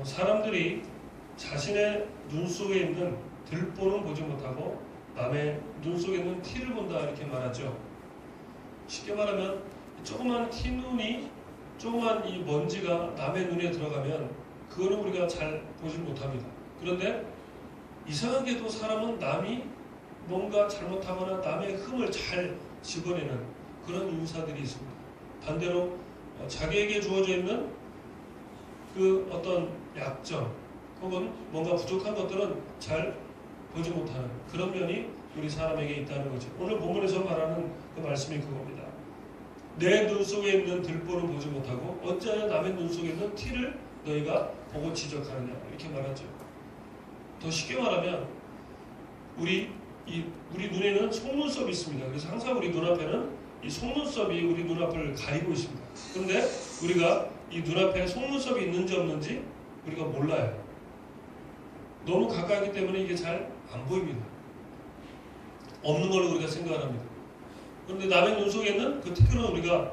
사람들이 자신의 눈 속에 있는 들보는 보지 못하고 남의 눈 속에 있는 티를 본다 이렇게 말하죠. 쉽게 말하면 조그만 티눈이 조그만 이 먼지가 남의 눈에 들어가면 그거는 우리가 잘 보지 못합니다. 그런데 이상하게도 사람은 남이 뭔가 잘못하거나 남의 흠을 잘 집어내는 그런 인사들이 있습니다. 반대로 자기에게 주어져 있는 그 어떤 약점 혹은 뭔가 부족한 것들은 잘 보지 못하는 그런 면이 우리 사람에게 있다는 거죠. 오늘 본문에서 말하는 그 말씀이 그겁니다. 내 눈 속에 있는 들보는 보지 못하고 어찌하여 남의 눈 속에 있는 티를 너희가 보고 지적하느냐 이렇게 말하죠. 더 쉽게 말하면 우리 눈에는 속눈썹이 있습니다. 그래서 항상 우리 눈앞에는 이 속눈썹이 우리 눈앞을 가리고 있습니다. 그런데 우리가 이 눈앞에 속눈썹이 있는지 없는지 우리가 몰라요. 너무 가까이기 때문에 이게 잘 안 보입니다. 없는 걸로 우리가 생각을 합니다. 그런데 남의 눈 속에 있는 그 티끌은 우리가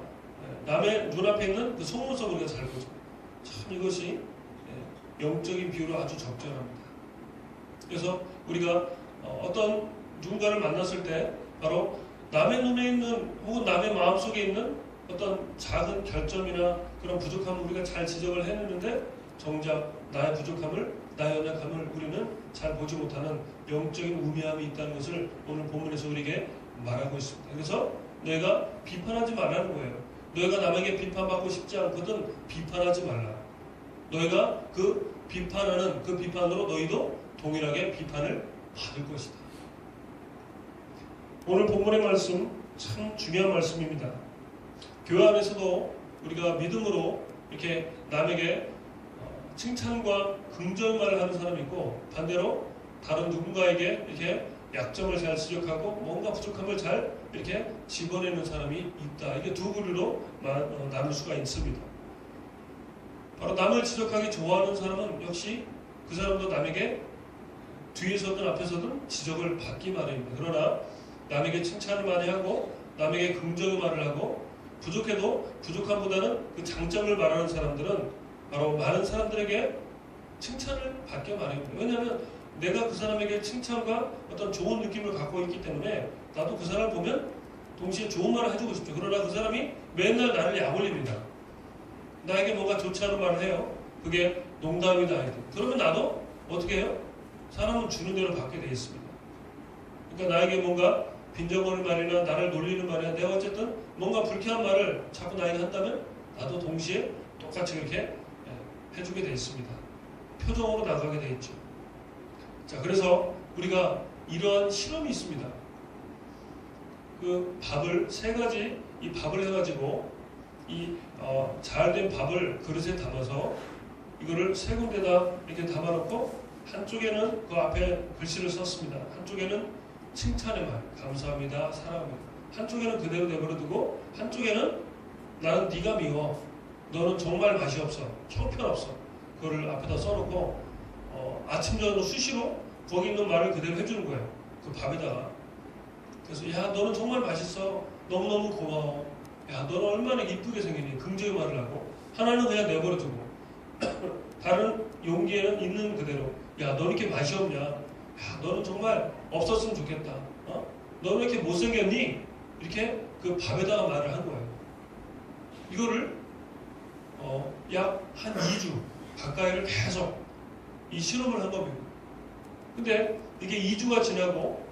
남의 눈앞에 있는 그 속눈썹을 우리가 잘 보죠. 참 이것이 영적인 비유로 아주 적절합니다. 그래서 우리가 어떤 누군가를 만났을 때 바로 남의 눈에 있는 혹은 남의 마음속에 있는 어떤 작은 결점이나 그런 부족함을 우리가 잘 지적을 해내는데 정작 나의 부족함을 나의 연약함을 우리는 잘 보지 못하는 영적인 우매함이 있다는 것을 오늘 본문에서 우리에게 말하고 있습니다. 그래서 너희가 비판하지 말라는 거예요. 너희가 남에게 비판받고 싶지 않거든 비판하지 말라. 너희가 그 비판하는 그 비판으로 너희도 동일하게 비판을 받을 것이다. 오늘 본문의 말씀 참 중요한 말씀입니다. 교회 안에서도 우리가 믿음으로 이렇게 남에게 칭찬과 긍정말을 하는 사람이 있고 반대로 다른 누군가에게 이렇게 약점을 잘 지적하고 뭔가 부족함을 잘 이렇게 집어내는 사람이 있다. 이게 두 부류로 나눌 수가 있습니다. 바로 남을 지적하기 좋아하는 사람은 역시 그 사람도 남에게 뒤에서든 앞에서든 지적을 받기 마련입니다. 그러나 남에게 칭찬을 많이 하고 남에게 긍정의 말을 하고 부족해도 부족함보다는 그 장점을 말하는 사람들은 바로 많은 사람들에게 칭찬을 받기 마련입니다. 왜냐하면 내가 그 사람에게 칭찬과 어떤 좋은 느낌을 갖고 있기 때문에 나도 그 사람을 보면 동시에 좋은 말을 해주고 싶죠. 그러나 그 사람이 맨날 나를 약올립니다. 나에게 뭔가 좋지 않은 말을 해요. 그게 농담이다. 그러면 나도 어떻게 해요? 사람은 주는 대로 받게 되어 있습니다. 그러니까 나에게 뭔가 빈정거리는 말이나 나를 놀리는 말이나 내가 어쨌든 뭔가 불쾌한 말을 자꾸 나에게 한다면 나도 동시에 똑같이 그렇게 해주게 되어 있습니다. 표정으로 나가게 되어 있죠. 자, 그래서 우리가 이러한 실험이 있습니다. 그 밥을 세 가지 이 밥을 해가지고 이 잘된 밥을 그릇에 담아서 이거를 세 군데다 이렇게 담아놓고 한쪽에는 그 앞에 글씨를 썼습니다. 한쪽에는 칭찬의 말, 감사합니다, 사랑합니다. 한쪽에는 그대로 내버려두고 한쪽에는 나는 네가 미워, 너는 정말 맛이 없어, 형편없어. 그거를 앞에다 써놓고 아침 저녁 수시로 거기 있는 말을 그대로 해주는 거예요. 그 밥에다가. 그래서 야 너는 정말 맛있어, 너무너무 고마워, 야 너는 얼마나 이쁘게 생기니, 긍정의 말을 하고 하나는 그냥 내버려두고 다른 용기에는 있는 그대로 야 너는 이렇게 맛이 없냐, 야 너는 정말 없었으면 좋겠다, 너는 왜 이렇게 못생겼니, 이렇게 그 밥에다가 말을 한 거예요. 이거를 약 한 2주 가까이를 계속 이 실험을 한 겁니다. 근데 이게 2주가 지나고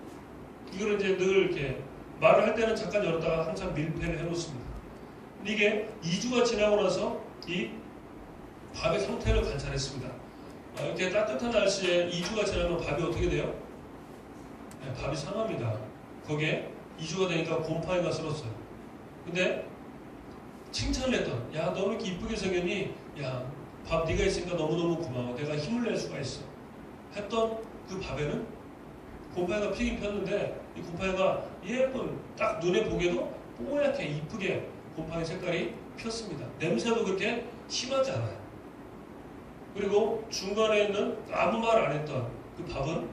이거를 이제 늘 이렇게 말을 할 때는 잠깐 열었다가 항상 밀폐를 해놓습니다. 근데 이게 2주가 지나고 나서 이 밥의 상태를 관찰했습니다. 이렇게 따뜻한 날씨에 2주가 지나면 밥이 어떻게 돼요? 네, 밥이 상합니다. 거기에 2주가 되니까 곰팡이가 슬었어요. 근데 칭찬을 했던, 야 너 왜 이렇게 이쁘게 생겼니, 야 밥 네가 있으니까 너무너무 고마워, 내가 힘을 낼 수가 있어 했던 그 밥에는 곰팡이가 피긴 폈는데 이 곰팡이가 예쁜 딱 눈에 보기에도 뽀얗게 이쁘게 곰팡이 색깔이 폈습니다. 냄새도 그렇게 심하지 않아요. 그리고 중간에 있는 아무 말 안 했던 그 밥은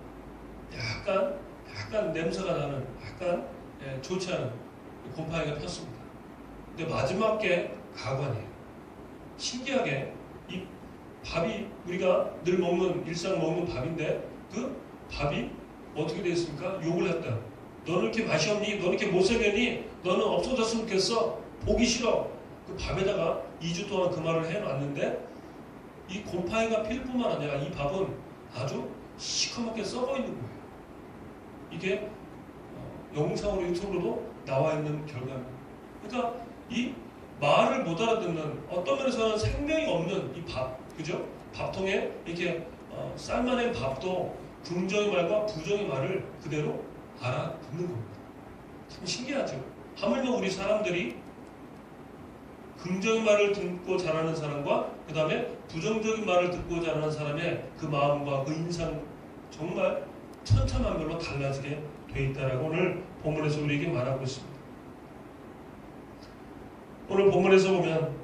약간 냄새가 나는 약간 좋지 않은 곰팡이가 폈습니다. 근데 마지막 게 가관이에요. 신기하게 이 밥이 우리가 늘 먹는 일상 먹는 밥인데 그 밥이 어떻게 되어 있습니까? 욕을 했다. 너는 이렇게 맛이 없니? 너는 이렇게 못생겼니? 너는 없어졌으면 좋겠어. 보기 싫어. 그 밥에다가 2주 동안 그 말을 해놨는데 이 곰팡이가 필 뿐만 아니라 이 밥은 아주 시커멓게 썩어 있는 거예요. 이게 영상으로 유튜브로도 나와 있는 결과입니다. 그러니까 이 말을 못 알아듣는 어떤 면에서는 생명이 없는 이 밥, 그죠? 밥통에 이렇게 삶아낸 밥도 긍정의 말과 부정의 말을 그대로 알아듣는 겁니다. 참 신기하죠? 하물며 우리 사람들이 긍정의 말을 듣고 자라는 사람과 그 다음에 부정적인 말을 듣고 자라는 사람의 그 마음과 그 인상 정말 천차만별로 달라지게 돼 있다라고 오늘 본문에서 우리에게 말하고 있습니다. 오늘 본문에서 보면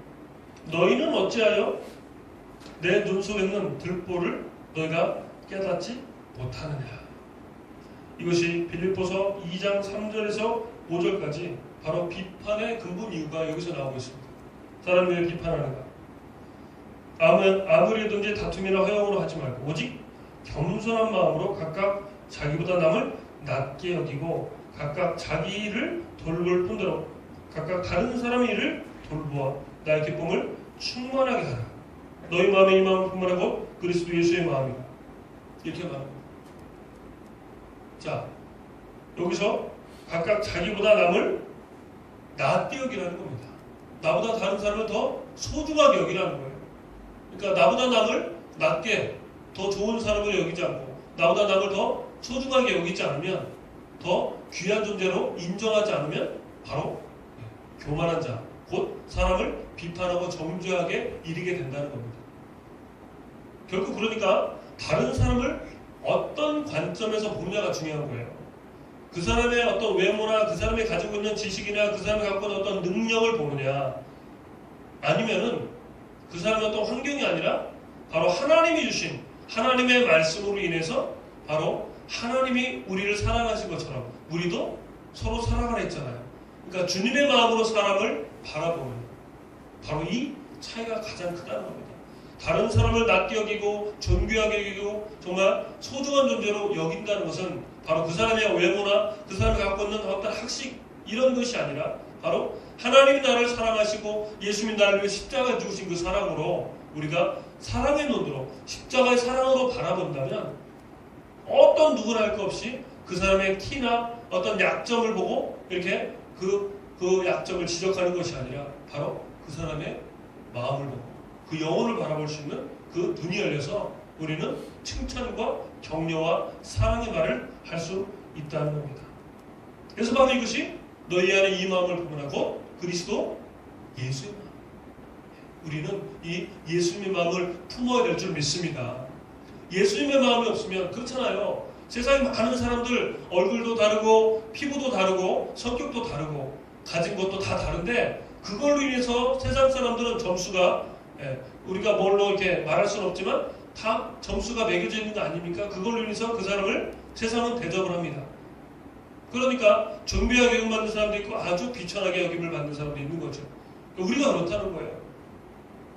너희는 어찌하여 내 눈 속에 있는 들보를 너희가 깨닫지 못하느냐. 이것이 빌립보서 2장 3절에서 5절까지 바로 비판의 근본 이유가 여기서 나오고 있습니다. 사람이 왜 비판하는가? 아무리든지 다툼이나 허영으로 하지 말고 오직 겸손한 마음으로 각각 자기보다 남을 낮게 여기고 각각 자기 일을 돌볼 뿐더러 각각 다른 사람의 일을 돌보아 나의 기쁨을 충만하게 하라. 너희 마음에 이 마음을 품으라고 그리스도 예수의 마음이다. 이렇게 말합니다. 자, 여기서 각각 자기보다 남을 낮게 여기라는 겁니다. 나보다 다른 사람을 더 소중하게 여기라는 거예요. 그러니까 나보다 남을 낮게 더 좋은 사람을 여기지 않고 나보다 남을 더 소중하게 여기지 않으면 더 귀한 존재로 인정하지 않으면 바로 교만한 자, 곧 사람을 비판하고 정죄하게 이르게 된다는 겁니다. 결국 그러니까 다른 사람을 어떤 관점에서 보느냐가 중요한 거예요. 그 사람의 어떤 외모나 그 사람이 가지고 있는 지식이나 그 사람이 갖고 있는 어떤 능력을 보느냐 아니면은 그 사람의 어떤 환경이 아니라 바로 하나님이 주신 하나님의 말씀으로 인해서 바로 하나님이 우리를 사랑하신 것처럼 우리도 서로 사랑하라 했잖아요. 그러니까 주님의 마음으로 사람을 바라보는 바로 이 차이가 가장 크다는 겁니다. 다른 사람을 낮게 여기고 존귀하게 여기고 정말 소중한 존재로 여긴다는 것은 바로 그 사람의 외모나 그 사람이 갖고 있는 어떤 학식 이런 것이 아니라 바로 하나님이 나를 사랑하시고 예수님이 나를 위해 십자가에 죽으신 그 사랑으로 우리가 사랑의 눈으로 십자가의 사랑으로 바라본다면 어떤 누구나 할 것 없이 그 사람의 티나 어떤 약점을 보고 이렇게 그 약점을 지적하는 것이 아니라 바로 그 사람의 마음을 보고 그 영혼을 바라볼 수 있는 그 눈이 열려서 우리는 칭찬과 격려와 사랑의 말을 할 수 있다는 겁니다. 그래서 바로 이것이 너희 안에 이 마음을 품으라고 그리스도 예수의 마음. 우리는 이 예수님의 마음을 품어야 될 줄 믿습니다. 예수님의 마음이 없으면 그렇잖아요. 세상에 많은 사람들 얼굴도 다르고 피부도 다르고 성격도 다르고 가진 것도 다 다른데 그걸로 인해서 세상 사람들은 점수가 우리가 뭘로 이렇게 말할 수는 없지만 다 점수가 매겨져 있는 거 아닙니까? 그걸로 인해서 그 사람을 세상은 대접을 합니다. 그러니까 존귀하게 여김받는 사람도 있고 아주 비천하게 여김을 받는 사람도 있는 거죠. 우리가 그렇다는 거예요.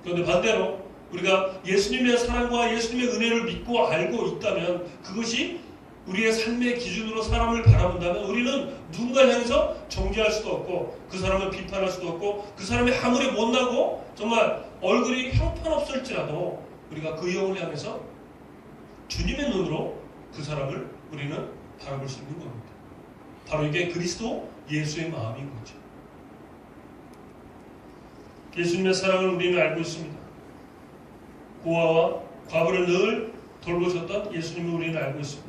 그런데 반대로 우리가 예수님의 사랑과 예수님의 은혜를 믿고 알고 있다면 그것이 우리의 삶의 기준으로 사람을 바라본다면 우리는 누군가를 향해서 정죄할 수도 없고 그 사람을 비판할 수도 없고 그 사람이 아무리 못나고 정말 얼굴이 형편없을지라도 우리가 그 영혼을 향해서 주님의 눈으로 그 사람을 우리는 바라볼 수 있는 겁니다. 바로 이게 그리스도 예수의 마음인 거죠. 예수님의 사랑을 우리는 알고 있습니다. 고아와 과부를 늘 돌보셨던 예수님을 우리는 알고 있습니다.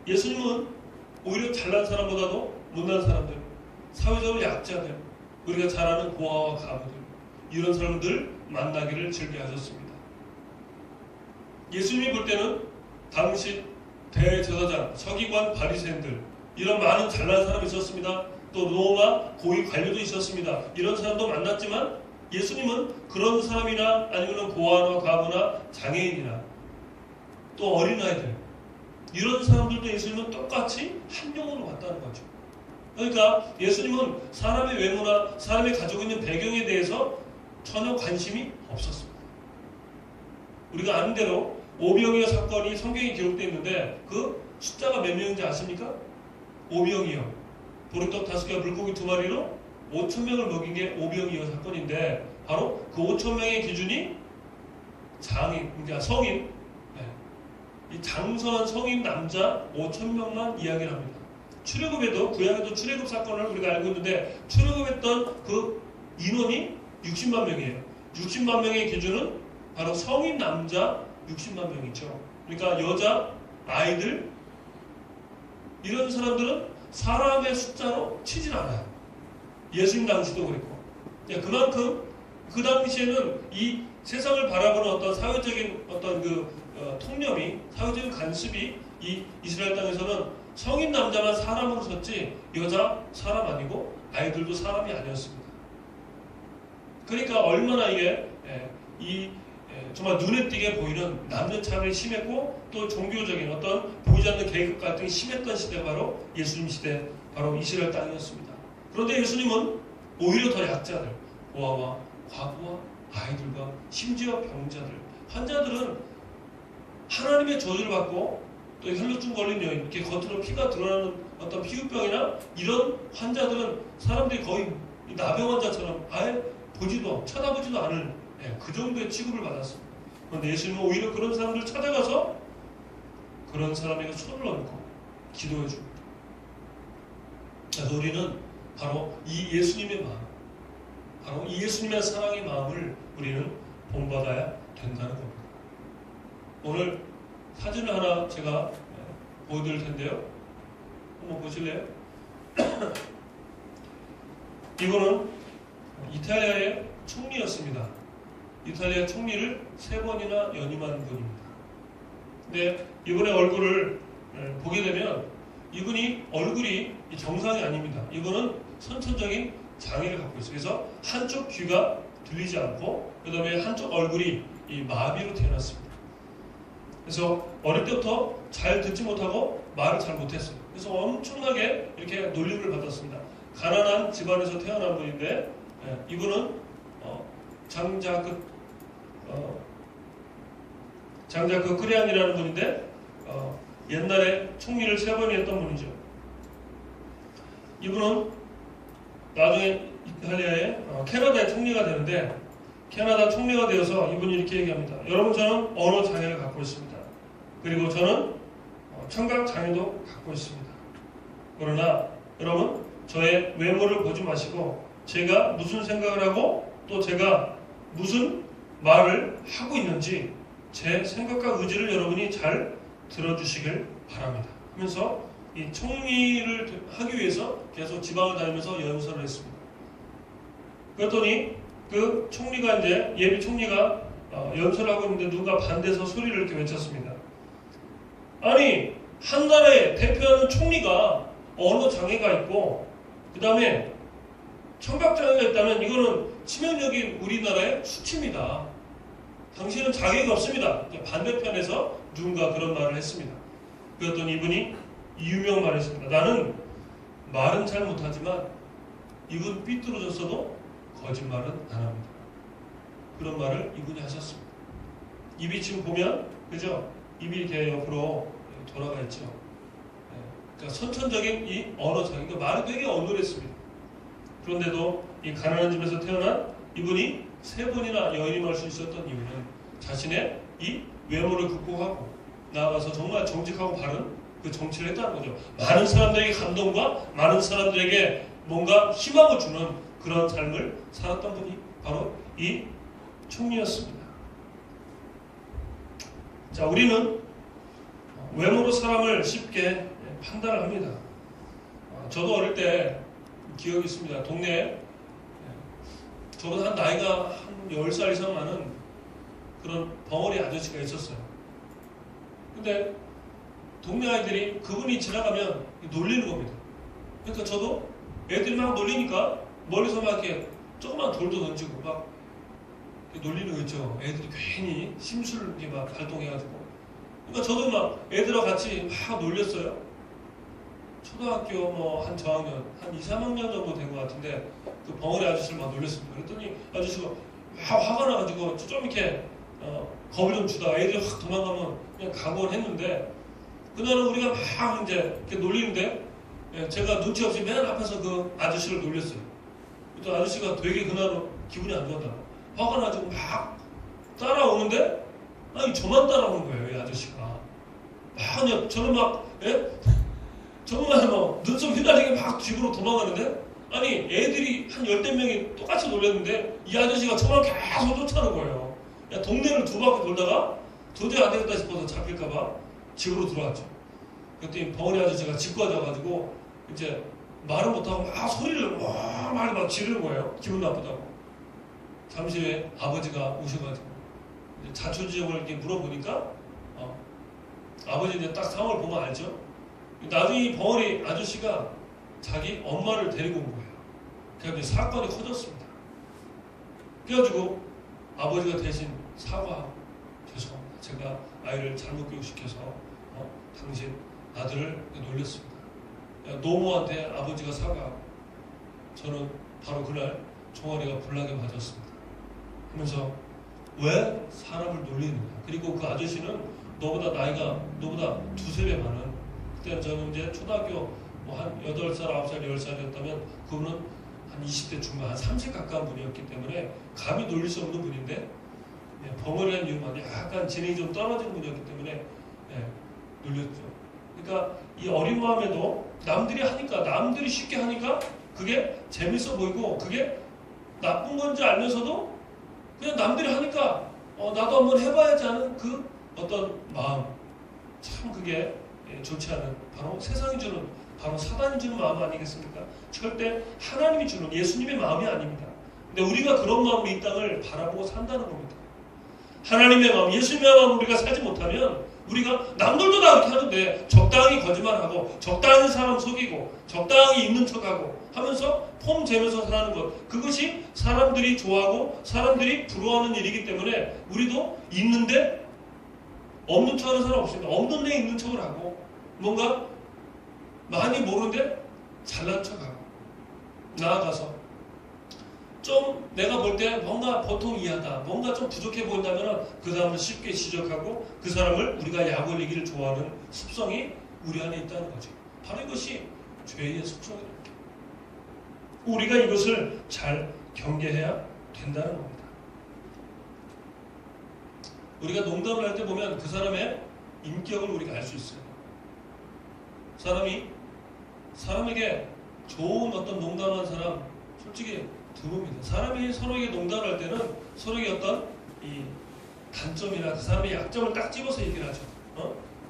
예수님은 오히려 잘난 사람보다도 못난 사람들, 사회적으로 약자들, 우리가 잘 아는 고아와 과부들 이런 사람들 만나기를 즐겨하셨습니다. 예수님이 볼 때는 당시 대제사장, 서기관, 바리새인들 이런 많은 잘난 사람이 있었습니다. 또 로마 고위 관료도 있었습니다. 이런 사람도 만났지만 예수님은 그런 사람이나 아니면 고아나 과부나 장애인이나 또 어린아이들 이런 사람들도 예수님은 똑같이 한 영혼으로 봤다는 거죠. 그러니까 예수님은 사람의 외모나 사람이 가지고 있는 배경에 대해서 전혀 관심이 없었습니다. 우리가 아는 대로 오병이어 사건이 성경에 기록되어 있는데 그 숫자가 몇 명인지 아십니까? 오병이어. 보리떡 5개와 물고기 2마리로 5,000명을 먹인 게 오병이어 사건인데 바로 그 5,000명의 기준이 장인, 그러니까 성인, 이 장성한 성인 남자 5,000명만 이야기를 합니다. 출애굽에도 구약에도 출애굽 사건을 우리가 알고 있는데 출애굽했던 그 인원이 60만 명이에요. 60만 명의 기준은 바로 성인 남자 60만 명이죠. 그러니까 여자, 아이들 이런 사람들은 사람의 숫자로 치질 않아요. 예수님 당시도 그랬고. 그만큼 그 당시에는 이 세상을 바라보는 어떤 사회적인 어떤 통념이, 사회적인 관습이 이 이스라엘 땅에서는 성인 남자만 사람으로 섰지 여자 사람 아니고 아이들도 사람이 아니었습니다. 그러니까 얼마나 이게 정말 눈에 띄게 보이는 남녀차별이 심했고 또 종교적인 어떤 보이지 않는 계급 갈등이 심했던 시대가 바로 예수님 시대, 바로 이스라엘 땅이었습니다. 그런데 예수님은 오히려 더 약자들, 고아와 과부와 아이들과 심지어 병자들, 환자들은 하나님의 저주를 받고 또 혈루증 걸린 여인, 이렇게 겉으로 피가 드러나는 어떤 피부병이나 이런 환자들은 사람들이 거의 나병 환자처럼 아예 쳐다보지도 않을 그 정도의 취급을 받았습니다. 그런데 예수님은 오히려 그런 사람들을 찾아가서 그런 사람에게 손을 얹고 기도해 줍니다. 그래서 우리는 바로 이 예수님의 마음, 바로 이 예수님의 사랑의 마음을 우리는 본받아야 된다는 겁니다. 오늘 사진을 하나 제가 보여드릴 텐데요. 한번 보실래요? 이거는 이탈리아의 총리였습니다. 이탈리아 총리를 3번이나 연임한 분입니다. 근데 이분의 얼굴을 보게 되면 이분이 얼굴이 정상이 아닙니다. 이분은 선천적인 장애를 갖고 있어요. 그래서 한쪽 귀가 들리지 않고 그 다음에 한쪽 얼굴이 이 마비로 태어났습니다. 그래서 어릴 때부터 잘 듣지 못하고 말을 잘 못했어요. 그래서 엄청나게 이렇게 놀림을 받았습니다. 가난한 집안에서 태어난 분인데 이분은 장자크 크리안이라는 분인데 옛날에 총리를 3번이 했던 분이죠. 이분은 나중에 이탈리아의 캐나다의 총리가 되는데 캐나다 총리가 되어서 이분이 이렇게 얘기합니다. 여러분, 저는 언어 장애를 갖고 있습니다. 그리고 저는 청각 장애도 갖고 있습니다. 그러나 여러분, 저의 외모를 보지 마시고 제가 무슨 생각을 하고 또 제가 무슨 말을 하고 있는지 제 생각과 의지를 여러분이 잘 들어주시길 바랍니다. 하면서 이 총리를 하기 위해서 계속 지방을 다니면서 연설을 했습니다. 그랬더니 그 총리가 이제 예비 총리가 연설하고 있는데 누가 반대해서 소리를 이렇게 외쳤습니다. 아니, 한 나라의 대표하는 총리가 언어 장애가 있고 그 다음에 청각 장애가 있다면 이거는 치명적인 우리나라의 수치입니다. 당신은 자격이 없습니다. 반대편에서 누군가 그런 말을 했습니다. 그랬더니 이분이 유명 말을 했습니다. 나는 말은 잘 못하지만 입은 삐뚤어졌어도 거짓말은 안 합니다. 그런 말을 이분이 하셨습니다. 입이 지금 보면 그죠? 입이 이렇게 옆으로 돌아가 있죠. 그러니까 선천적인 이 언어 장애, 그러니까 말이 되게 어눌했습니다. 그런데도 이 가난한 집에서 태어난 이분이 3번이나 여인임할 수 있었던 이유는 자신의 이 외모를 극복하고 나아가서 정말 정직하고 바른 그 정치를 했다는 거죠. 많은 사람들에게 감동과 많은 사람들에게 뭔가 희망을 주는 그런 삶을 살았던 분이 바로 이 총리였습니다. 자, 우리는 외모로 사람을 쉽게 판단을 합니다. 저도 어릴 때 기억이 있습니다. 동네에 저보다 한 나이가 한 10살 이상 많은 그런 벙어리 아저씨가 있었어요. 근데 동네 아이들이 그분이 지나가면 놀리는 겁니다. 그러니까 저도 애들이 막 놀리니까 멀리서 막 이렇게 조그만 돌도 던지고 막 놀리는 거 있죠. 애들이 괜히 심술을 이렇게 막 발동해가지고. 그러니까 저도 막 애들하고 같이 막 놀렸어요. 초등학교 뭐 한 저학년, 한 2, 3학년 정도 된 것 같은데 그 벙어리 아저씨를 막 놀렸습니다. 그랬더니 아저씨가 화가 나가지고 좀 이렇게 겁을 좀 주다가 애들이 확 도망가면 그냥 각오를 했는데 그날은 우리가 막 이제 이렇게 놀리는데 제가 눈치 없이 맨 앞에서 그 아저씨를 놀렸어요. 또 아저씨가 되게 그날은 기분이 안 좋았다고 화가 나지고 막 따라오는데 아니 저만 따라오는 거예요. 이 아저씨가 막 그냥 저는 막 정말 뭐 눈썹 휘날리게 막 집으로 도망가는데 아니 애들이 한 10대 명이 똑같이 놀렸는데 이 아저씨가 저만 계속 쫓아오는 거예요. 야, 동네를 2바퀴 돌다가 도저히 안 되겠다 싶어서 잡힐까봐 집으로 들어왔죠. 그랬더니 벙어리 아저씨가 집까지 와가지고 이제 말은 못하고 막 소리를 막 지르는 거예요. 기분 나쁘다고. 잠시 후에 아버지가 오셔가지고 이제 자초지종을 이렇게 물어보니까 아버지 이제 딱 상황을 보면 알죠. 나중에 이 벙어리 아저씨가 자기 엄마를 데리고 온 거예요. 그래서 사건이 커졌습니다. 그래가지고 아버지가 대신 사과하고 죄송합니다. 제가 아이를 잘못 교육시켜서 당신 아들을 놀렸습니다. 노모한테 아버지가 사과하고 저는 바로 그날 종아리가 불나게 맞았습니다. 하면서 왜 사람을 놀리느냐. 그리고 그 아저씨는 너보다 나이가 너보다 2~3배 많은 그때는 저는 이제 초등학교 한 8살, 9살, 10살이었다면 그분은 한 20대 중반, 한 30 가까운 분이었기 때문에 감히 놀릴 수 없는 분인데 벙어리한 이유만 약간 지능이 좀 떨어진 분이었기 때문에 놀렸죠. 그러니까 이 어린 마음에도 남들이 하니까 남들이 쉽게 하니까 그게 재밌어 보이고 그게 나쁜 건지 알면서도 그냥 남들이 하니까 나도 한번 해봐야지 하는 그 어떤 마음 참 그게 좋지 않은 바로 세상이 주는 바로 사단이 주는 마음 아니겠습니까? 절대 하나님이 주는 예수님의 마음이 아닙니다. 근데 우리가 그런 마음으로 이 땅을 바라보고 산다는 겁니다. 하나님의 마음, 예수님의 마음 우리가 살지 못하면 우리가 남들도 다 그렇게 하는데 적당히 거짓말하고 적당히 사람 속이고 적당히 있는 척하고 하면서 폼 재면서 사는 것 그것이 사람들이 좋아하고 사람들이 부러워하는 일이기 때문에 우리도 있는데 없는 척하는 사람 없습니다. 없는 데 있는 척을 하고 뭔가 많이 모르는데 잘난 척하고 나아가서 좀 내가 볼 때 뭔가 보통 이하다 뭔가 좀 부족해 보인다면 그 사람을 쉽게 지적하고 그 사람을 우리가 약 올리기를 좋아하는 습성이 우리 안에 있다는 거죠. 바로 이것이 죄의 습성입니다. 우리가 이것을 잘 경계해야 된다는 겁니다. 우리가 농담을 할 때 보면 그 사람의 인격을 우리가 알 수 있어요. 사람에게 좋은 어떤 농담한 사람 솔직히 드뭅니다. 사람이 서로에게 농담을 할 때는 서로에게 어떤 이 단점이나 그 사람의 약점을 딱 집어서 얘기를 하죠.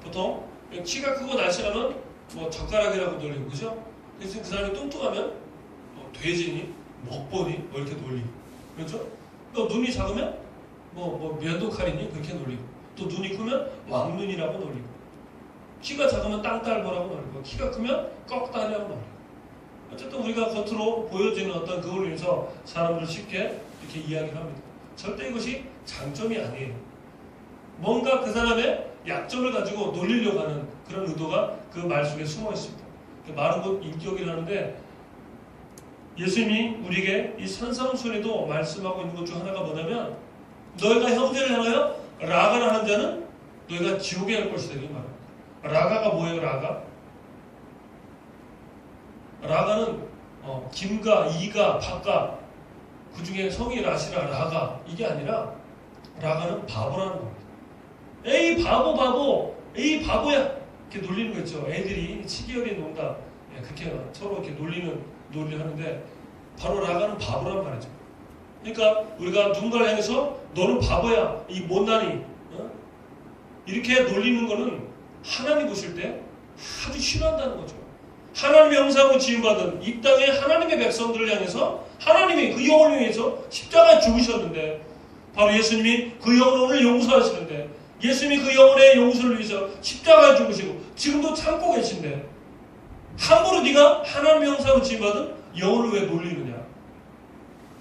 보통 키가 크고 날씬하면 뭐 젓가락이라고 놀리고 그죠? 그래서 그 사람이 뚱뚱하면 돼지니 먹보니 뭐 이렇게 놀리고 그렇죠? 또 눈이 작으면 뭐 면도칼이니 그렇게 놀리고 또 눈이 크면 왕눈이라고 놀리고 키가 작으면 땅딸보라고 놀리고 키가 크면 꺽다리라고 놀리고 어쨌든 우리가 겉으로 보여지는 어떤 그걸로 인해서 사람들을 쉽게 이렇게 이야기를 합니다. 절대 이것이 장점이 아니에요. 뭔가 그 사람의 약점을 가지고 놀리려고 하는 그런 의도가 그 말 속에 숨어 있습니다. 말은 곧 인격이라는데 예수님이 우리에게 이 산상순에도 말씀하고 있는 것 중 하나가 뭐냐면 너희가 형제를 향하여 라가를 하는 자는 너희가 지옥에 갈 것이다. 이 말입니다. 라가가 뭐예요? 라가는 김가, 이가, 박가 그 중에 성이 라시라 라가 이게 아니라 라가는 바보라는 겁니다. 에이 바보 에이 바보야 이렇게 놀리는 거 있죠. 애들이 치기 어린 농담 그렇게 서로 이렇게 놀리는 놀이를 하는데 바로 라가는 바보란 말이죠. 그러니까 우리가 누군가를 향해서 너는 바보야 이 못난이 이렇게 놀리는 거는 하나님 보실 때 아주 싫어한다는 거죠. 하나님의 형상으로 지음받은 이 땅의 하나님의 백성들을 향해서 하나님이 그 영혼을 위해서 십자가에 죽으셨는데 바로 예수님이 그 영혼을 용서하시는데 예수님이 그 영혼의 용서를 위해서 십자가에 죽으시고 지금도 참고 계신데 함부로 네가 하나님의 형상으로 지음받은 영혼을 왜 놀리느냐.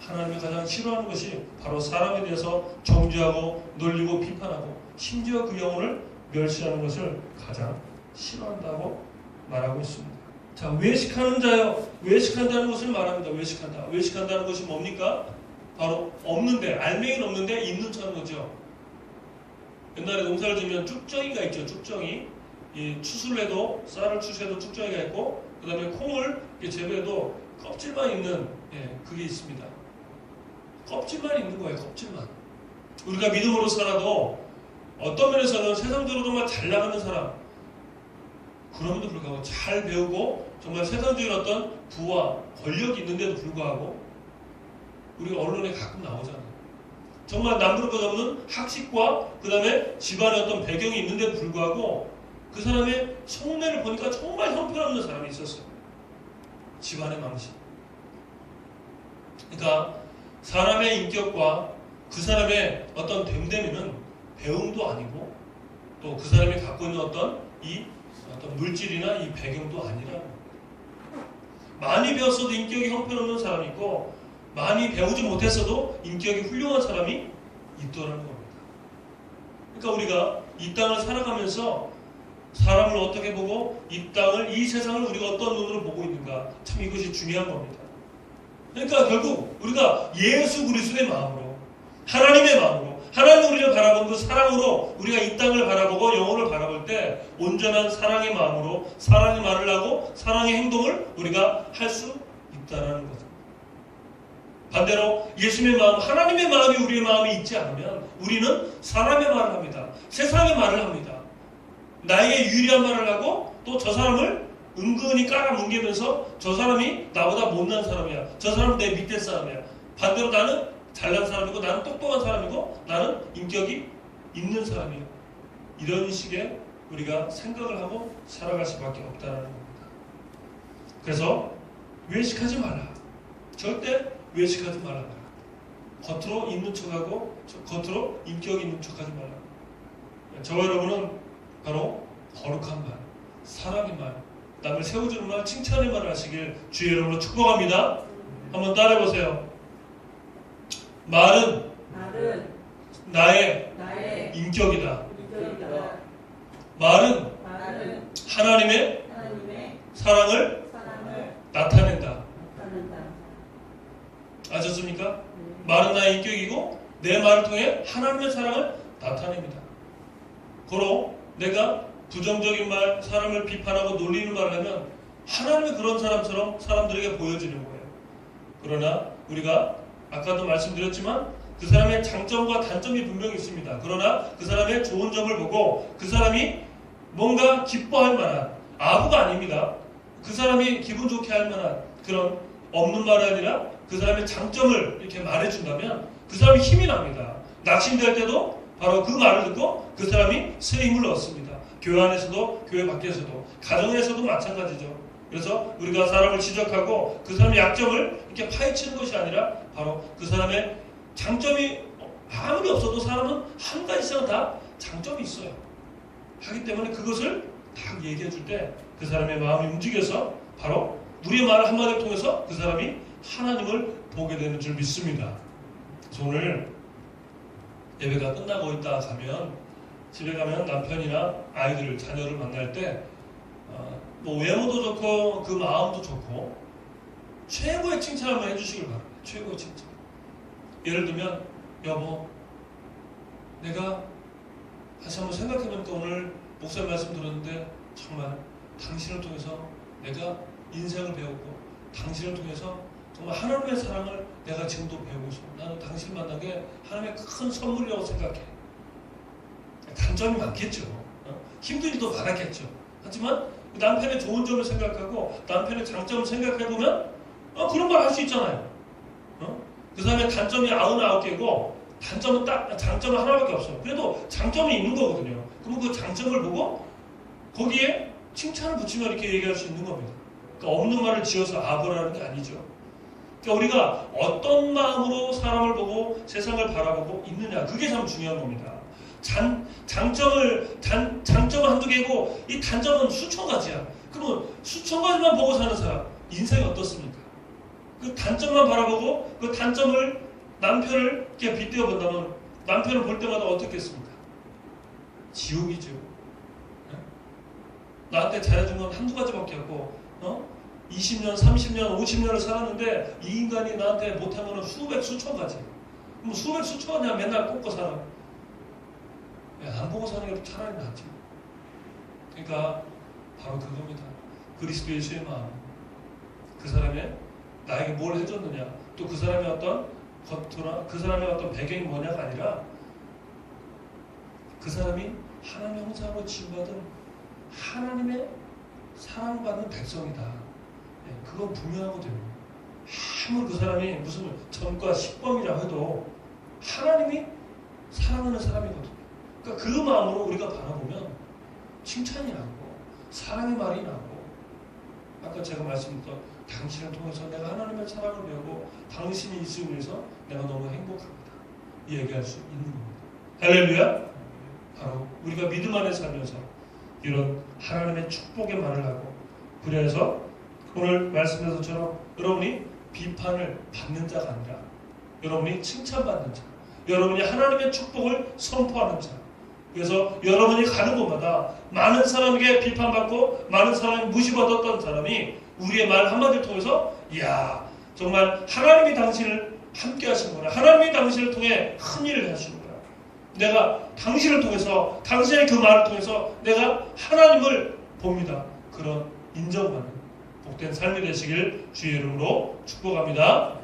하나님이 가장 싫어하는 것이 바로 사람에 대해서 정죄하고 놀리고 비판하고 심지어 그 영혼을 멸시하는 것을 가장 싫어한다고 말하고 있습니다. 자, 외식하는 자요. 외식한다는 것을 말합니다. 외식한다. 외식한다는 것이 뭡니까? 바로 없는데, 알맹이는 없는데 있는 척하는 거죠. 옛날에 농사를 지으면 쭉정이가 있죠. 쭉정이. 이 추수해도 쌀을 추수해도 쭉정이가 있고 그 다음에 콩을 재배해도 껍질만 있는 그게 있습니다. 껍질만 있는 거예요. 껍질만. 우리가 믿음으로 살아도 어떤 면에서는 세상적으로 정말 잘 나가는 사람 그럼에도 불구하고 잘 배우고 정말 세상적인 어떤 부와 권력이 있는데도 불구하고 우리가 언론에 가끔 나오잖아요. 정말 남부를 없는 학식과 그 다음에 집안의 어떤 배경이 있는데도 불구하고 그 사람의 속내를 보니까 정말 형편없는 사람이 있었어요. 집안의 망신. 그러니까 사람의 인격과 그 사람의 어떤 됨됨이는 배움도 아니고 또 그 사람이 갖고 있는 어떤 물질이나 이 배경도 아니라 많이 배웠어도 인격이 형편없는 사람이 있고 많이 배우지 못했어도 인격이 훌륭한 사람이 있더라는 겁니다. 그러니까 우리가 이 땅을 살아가면서 사람을 어떻게 보고 이 세상을 우리가 어떤 눈으로 보고 있는가 참 이것이 중요한 겁니다. 그러니까 결국 우리가 예수 그리스도의 마음으로 하나님의 마음으로 하나님 우리를 바라본 그 사랑으로 우리가 이 땅을 바라보고 영혼을 바라볼 때 온전한 사랑의 마음으로 사랑의 말을 하고 사랑의 행동을 우리가 할 수 있다는 거죠. 반대로 예수님의 마음, 하나님의 마음이 우리의 마음이 있지 않으면 우리는 사람의 말을 합니다. 세상의 말을 합니다. 나에게 유리한 말을 하고 또 저 사람을 은근히 깔아뭉개면서 저 사람이 나보다 못난 사람이야. 저 사람은 내 밑에 사람이야. 반대로 나는 잘난 사람이고 나는 똑똑한 사람이고 나는 인격이 있는 사람이에요. 이런 식의 우리가 생각을 하고 살아갈 수밖에 없다는 겁니다. 그래서 외식하지 말라. 절대 외식하지 말라. 겉으로 있는 척하고 겉으로 인격이 있는 척하지 말라. 저와 여러분은 바로 거룩한 말, 사랑의 말, 남을 세워주는 말, 칭찬의 말을 하시길 주의 이름으로 축복합니다. 한번 따라해보세요. 말은 나의 인격이다. 말은 하나님의 사랑을 나타낸다. 아셨습니까? 말은 나의 인격이고 내 말을 통해 하나님의 사랑을 나타냅니다. 고로 내가 부정적인 말, 사람을 비판하고 놀리는 말을 하면 하나님의 그런 사람처럼 사람들에게 보여지는 거예요. 그러나 우리가 아까도 말씀드렸지만 그 사람의 장점과 단점이 분명히 있습니다. 그러나 그 사람의 좋은 점을 보고 그 사람이 뭔가 기뻐할 만한 아부가 아닙니다. 그 사람이 기분 좋게 할 만한 그런 없는 말이 아니라 그 사람의 장점을 이렇게 말해준다면 그 사람이 힘이 납니다. 낙심될 때도 바로 그 말을 듣고 그 사람이 새 힘을 얻습니다. 교회 안에서도 교회 밖에서도 가정에서도 마찬가지죠. 그래서 우리가 사람을 지적하고 그 사람의 약점을 이렇게 파헤치는 것이 아니라 바로 그 사람의 장점이 아무리 없어도 사람은 한 가지 이상 다 장점이 있어요. 하기 때문에 그것을 딱 얘기해 줄 때 그 사람의 마음이 움직여서 바로 우리의 말 한마디를 통해서 그 사람이 하나님을 보게 되는 줄 믿습니다. 그래서 오늘 예배가 끝나고 있다 가면 집에 가면 남편이나 아이들, 자녀를 만날 때 뭐 외모도 좋고 그 마음도 좋고 최고의 칭찬을 한번 해주시길 바랍니다. 최고의 칭찬. 예를 들면 여보, 내가 다시 한번 생각해보니까 오늘 목사님 말씀 들었는데 정말 당신을 통해서 내가 인생을 배웠고 당신을 통해서 정말 하나님의 사랑을 내가 지금도 배우고 있어. 나는 당신을 만난 게 하나님의 큰 선물이라고 생각해. 단점이 많겠죠. 힘든 일도 많았겠죠. 하지만 남편의 좋은 점을 생각하고 남편의 장점을 생각해보면 그런 걸 할 수 있잖아요. 그 사람의 단점이 99개고 단점은 장점은 하나밖에 없어. 그래도 장점이 있는 거거든요. 그러면 그 장점을 보고 거기에 칭찬을 붙이면 이렇게 얘기할 수 있는 겁니다. 그러니까 없는 말을 지어서 아부라는 게 아니죠. 그러니까 우리가 어떤 마음으로 사람을 보고 세상을 바라보고 있느냐, 그게 참 중요한 겁니다. 장점은 한두 개고 이 단점은 수천 가지야. 그러면 수천 가지만 보고 사는 사람 인생이 어떻습니까? 그 단점만 바라보고 그 단점을 남편을 이렇게 빗대어 본다면 남편을 볼 때마다 어떻겠습니까? 지옥이죠. 나한테 잘해준 건 한두 가지밖에 없고 20년, 30년, 50년을 살았는데 이 인간이 나한테 못한 거는 수백, 수천 가지. 뭐 수백, 수천 가지 맨날 꽂고 살아. 안 보고 사는 게 차라리 낫지. 그러니까 바로 그겁니다. 그리스도 예수의 마음. 그 사람이 나에게 뭘 해줬느냐, 또 그 사람의 어떤 겉으로, 그 사람의 어떤 배경이 뭐냐가 아니라 그 사람이 하나님의 형상으로 지음받은 하나님의 사랑받는 백성이다. 그건 분명하거든요. 아무리 그 사람이 무슨 전과 식범이라고 해도 하나님이 사랑하는 사람이거든요. 그러니까 그 마음으로 우리가 바라보면 칭찬이 나고 사랑의 말이 나고, 아까 제가 말씀드렸던 당신을 통해서 내가 하나님의 사랑을 배우고 당신이 있음으로 해서 내가 너무 행복합니다. 얘기할 수 있는 겁니다. 할렐루야. 바로 우리가 믿음 안에 살면서 이런 하나님의 축복의 말을 하고, 그래서 오늘 말씀에서처럼 여러분이 비판을 받는 자가 아니라 여러분이 칭찬받는 자, 여러분이 하나님의 축복을 선포하는 자. 그래서 여러분이 가는 곳마다 많은 사람에게 비판받고 많은 사람이 무시받았던 사람이 우리의 말 한마디를 통해서, 이야, 정말 하나님이 당신을 함께 하시는구나, 하나님이 당신을 통해 큰 일을 하시는구나, 내가 당신을 통해서, 당신의 그 말을 통해서 내가 하나님을 봅니다. 그런 인정받는 복된 삶이 되시길 주의 이름으로 축복합니다.